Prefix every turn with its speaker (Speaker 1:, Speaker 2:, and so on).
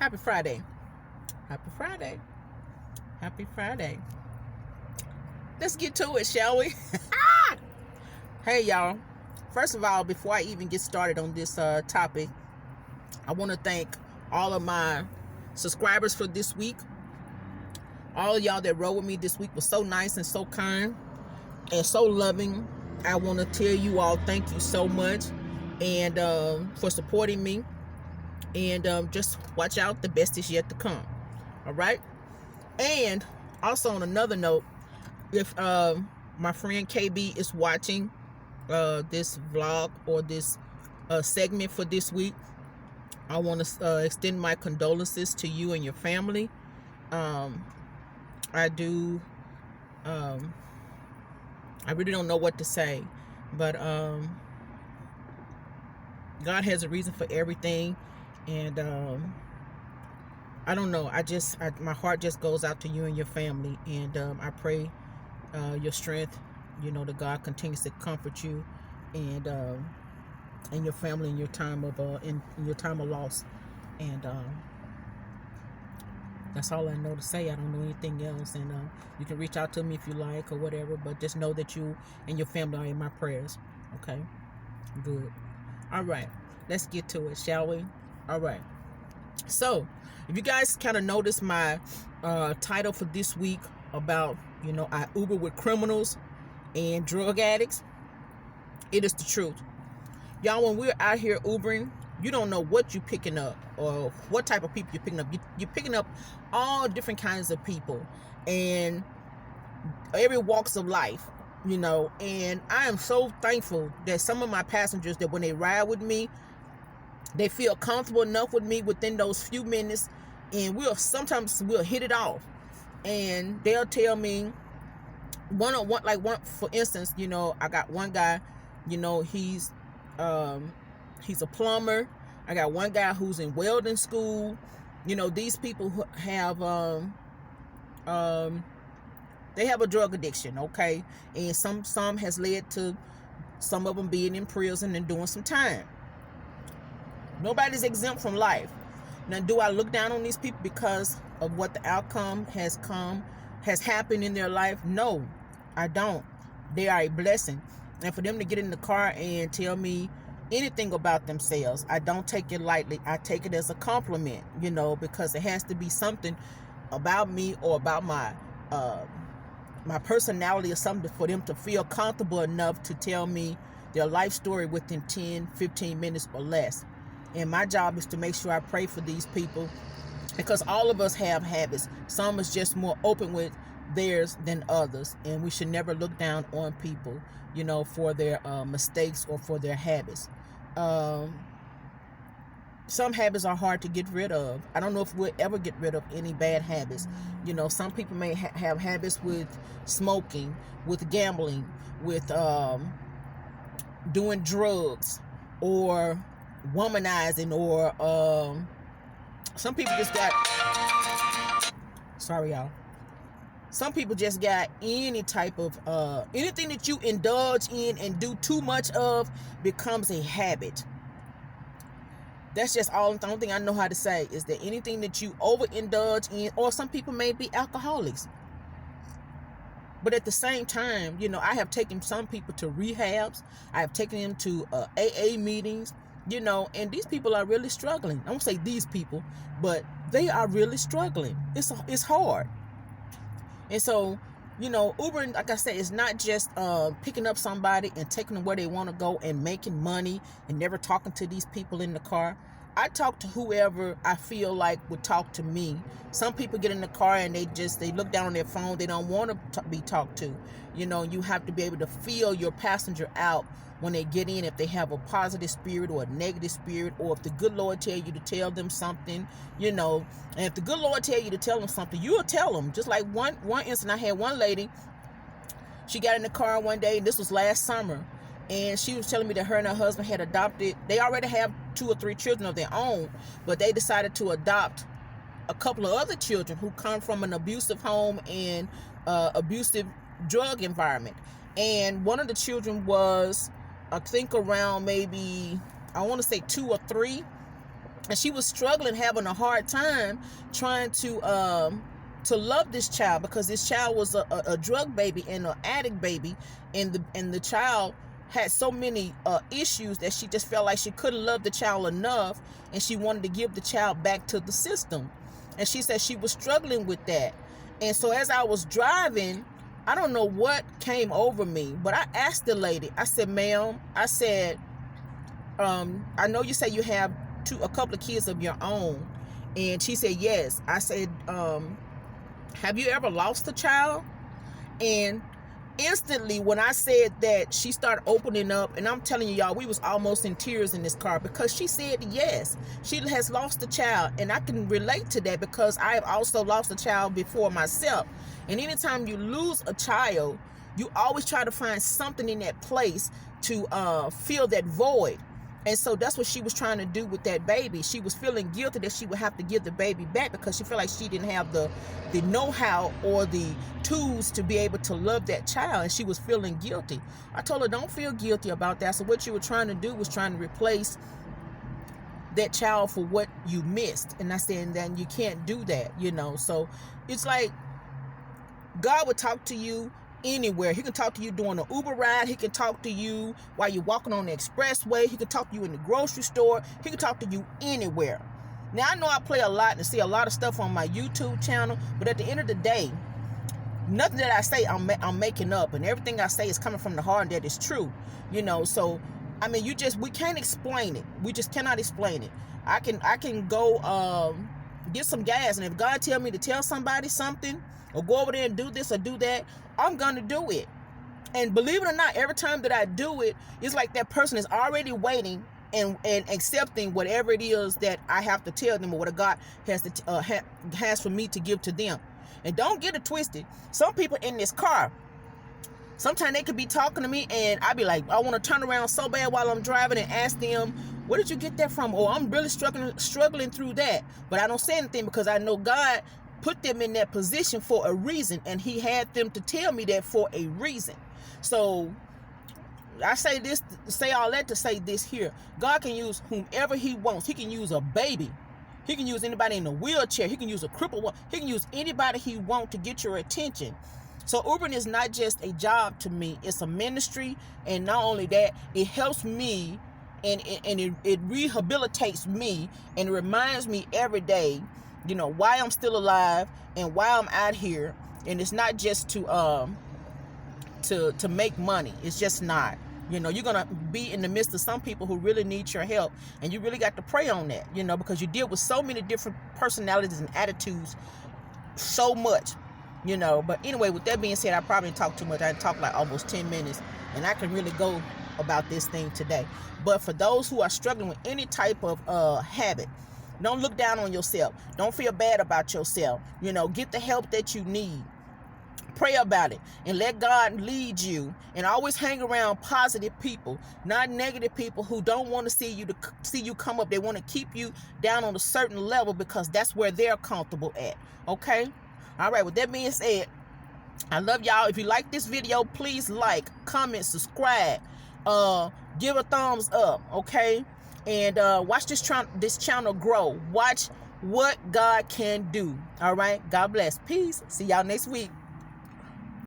Speaker 1: Happy Friday. Happy Friday. Happy Friday. Let's get to it, shall we? Hey, y'all. First of all, before I even get started on this topic, I want to thank all of my subscribers for this week. All of y'all that rode with me this week was so nice and so kind and so loving. I want to tell you all thank you so much and for supporting me. And just watch out, the best is yet to come. All right. And also on another note, if my friend KB is watching this vlog or this segment for this week, I want to extend my condolences to you and your family. I do. I really don't know what to say, but God has a reason for everything. And I don't know. My heart just goes out to you and your family, and I pray your strength. That God continues to comfort you, and your family in your time of loss. And that's all I know to say. I don't know anything else. And you can reach out to me if you like or whatever. But just know that you and your family are in my prayers. Okay. Good. All right. Let's get to it, shall we? All right. So, if you guys kind of notice my title for this week about, I Uber with criminals and drug addicts, it is the truth. Y'all, when we're out here Ubering, you don't know what you're picking up or what type of people you're picking up. You're picking up all different kinds of people and every walks of life, and I am so thankful that some of my passengers, that when they ride with me, they feel comfortable enough with me within those few minutes, and sometimes we'll hit it off, and they'll tell me one for instance, I got one guy, he's a plumber. I got one guy who's in welding school. These people have they have a drug addiction, okay, and some has led to some of them being in prison and doing some time. Nobody's exempt from life. Now, do I look down on these people because of what the outcome has happened in their life? No, I don't. They are a blessing. And for them to get in the car and tell me anything about themselves, I don't take it lightly. I take it as a compliment, because it has to be something about me or about my personality or something for them to feel comfortable enough to tell me their life story within 10, 15 minutes or less. And my job is to make sure I pray for these people, because all of us have habits. Some is just more open with theirs than others. And we should never look down on people, for their mistakes or for their habits. Some habits are hard to get rid of. I don't know if we'll ever get rid of any bad habits. Some people may have habits with smoking, with gambling, with doing drugs, or womanizing, or some people just got, sorry y'all, some people just got any type of anything that you indulge in and do too much of becomes a habit. That's just the only thing I know how to say, is that anything that you overindulge in, or some people may be alcoholics. But at the same time, I have taken some people to rehabs. I have taken them to AA meetings, and these people are really struggling. I won't say these people, but they are really struggling. It's hard. And so, Ubering, like I said, is not just picking up somebody and taking them where they want to go and making money and never talking to these people in the car. I talk to whoever I feel like would talk to me. Some people get in the car and they look down on their phone. They don't want to be talked to. You have to be able to feel your passenger out when they get in, if they have a positive spirit or a negative spirit, or if the good Lord tell you to tell them something, and if the good Lord tell you to tell them something, you'll tell them. Just like one incident, I had one lady, she got in the car one day, and this was last summer, and she was telling me that her and her husband had adopted, they already have 2 or 3 children of their own, but they decided to adopt a couple of other children who come from an abusive home and abusive drug environment. And one of the children was, I think, around maybe, I want to say 2 or 3, And she was struggling, having a hard time trying to love this child, because this child was a drug baby and an addict baby, and the child had so many issues that she just felt like she couldn't love the child enough, and she wanted to give the child back to the system. And she said she was struggling with that. And so as I was driving, I don't know what came over me, but I asked the lady, I said, ma'am, I said, I know you say you have a couple of kids of your own. And she said, yes. I said, have you ever lost a child? And instantly when I said that, she started opening up, and I'm telling you, y'all, we was almost in tears in this car, because she said yes, she has lost a child. And I can relate to that, because I have also lost a child before myself. And anytime you lose a child, you always try to find something in that place to fill that void. And so that's what she was trying to do with that baby. She was feeling guilty that she would have to give the baby back, because she felt like she didn't have the know-how or the tools to be able to love that child, and she was feeling guilty. I told her, don't feel guilty about that. So what you were trying to do was trying to replace that child for what you missed. And I said, then you can't do that, So it's like God would talk to you anywhere. He can talk to you during an Uber ride. He can talk to you while you're walking on the expressway. He can talk to you in the grocery store. He can talk to you anywhere. Now, I know I play a lot and see a lot of stuff on my YouTube channel, but at the end of the day, nothing that I say I'm making up, and everything I say is coming from the heart, and that is true. So I mean, we can't explain it. We just cannot explain it. I can go get some gas, and if God tell me to tell somebody something, or go over there and do this or do that, I'm gonna do it. And believe it or not, every time that I do it, it's like that person is already waiting and accepting whatever it is that I have to tell them, or what God has for me to give to them. And don't get it twisted. Some people in this car, sometimes they could be talking to me, and I be like, I want to turn around so bad while I'm driving and ask them, where did you get that from? Or I'm really struggling through that. But I don't say anything, because I know God put them in that position for a reason, and he had them to tell me that for a reason. So I say all that to say this here. God can use whomever he wants. He can use a baby. He can use anybody in a wheelchair. He can use a crippled one. He can use anybody he wants to get your attention. So Ubering is not just a job to me. It's a ministry. And not only that, it helps me, and it rehabilitates me, and reminds me every day, why I'm still alive and why I'm out here. And it's not just to make money. It's just not. You're gonna be in the midst of some people who really need your help, and you really got to pray on that, because you deal with so many different personalities and attitudes so much, But anyway, with that being said, I probably talked too much. I talked like almost 10 minutes, and I can really go about this thing today. But for those who are struggling with any type of habit, don't look down on yourself. Don't feel bad about yourself. Get the help that you need. Pray about it and let God lead you, and always hang around positive people, not negative people who don't want to see you come up. They want to keep you down on a certain level, because that's where they're comfortable at. Okay? All right. With that being said, I love y'all. If you like this video, please like, comment, subscribe, give a thumbs up. Okay? And watch this channel grow. Watch what God can do. All right? God bless. Peace. See y'all next week.